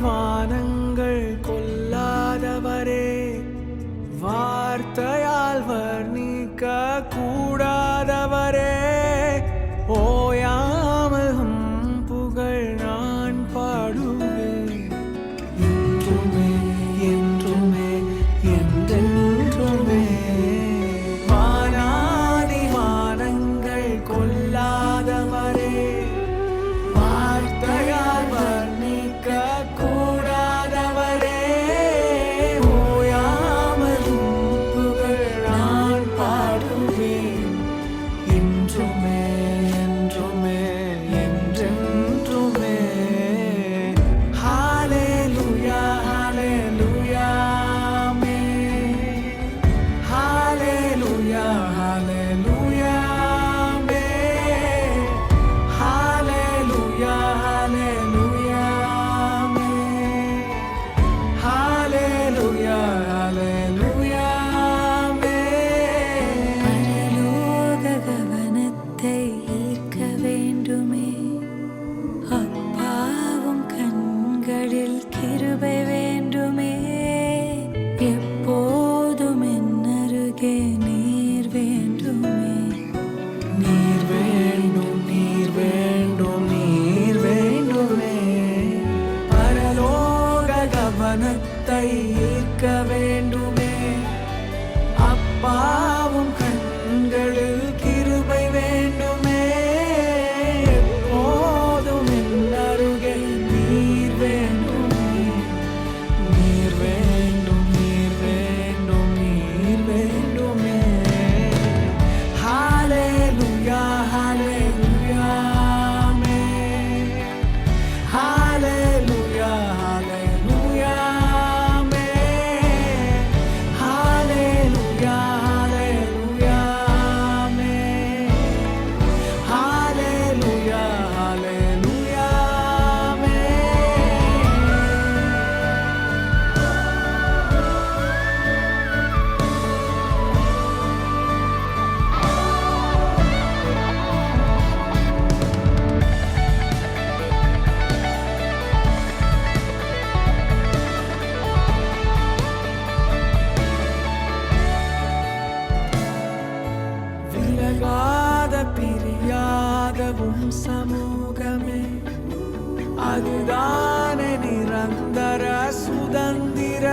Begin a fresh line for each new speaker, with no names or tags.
வானங்கள் கொல்லாதவரே, வார்த்தையால் வர்ணிக்க கூடாதவரே, ஓயாமல் புகழ் நான் பாடுவேன் என்றுமே என்றுமே என்றென்றுமே. வானாதி வானங்கள் கொல்லாதவரே, வார்த்தையால் வர்ணிக்க கூடாதவரே, ஓயாமல் புகழ் நான் பாடுவேன் என்றுமே என்றுமே என்றென்றுமே. ஹல்லேலூயா ஹல்லேலூயா ஆமென். ஹல்லேலூயா ஹல்லேலூயா ஆமென். ஹல்லேலூயா ஹல்லேலூயா ஆமென். ஹல்லேலூயா ஹல்லேலூயா ஆமென்.
பரலோக கவனத்தை ஈர்க்க வேண்டுமே, அப்பாவும் கண்களில் கிருபை வேண்டுமே, எப்போதும் என் அருகே நீர் வேண்டுமே.
நீர் வேண்டும் நீர் வேண்டும் நீர் வேண்டுமே. பரலோக கவனத்தை ஈர்க்க வேண்டுமே, அப்பாவும் கண்களில் கிருபை வேண்டுமே, எப்போதும் என் அருகே நீர் வேண்டுமே. நீர் வேண்டும் நீர் வேண்டும் நீர் வேண்டுமே. ஹல்லேலூயா ஹல்லேலூயா ஆமென். ஹல்லேலூயா ஹல்லேலூயா ஆமென். ஹல்லேலூயா ஹல்லேலூயா ஆமென். ஹல்லேலூயா ஹல்லேலூயா ஆமென். விலகாத பிரியாதவும் சமூகமே, அதுதானே நிரந்தர சுதந்திர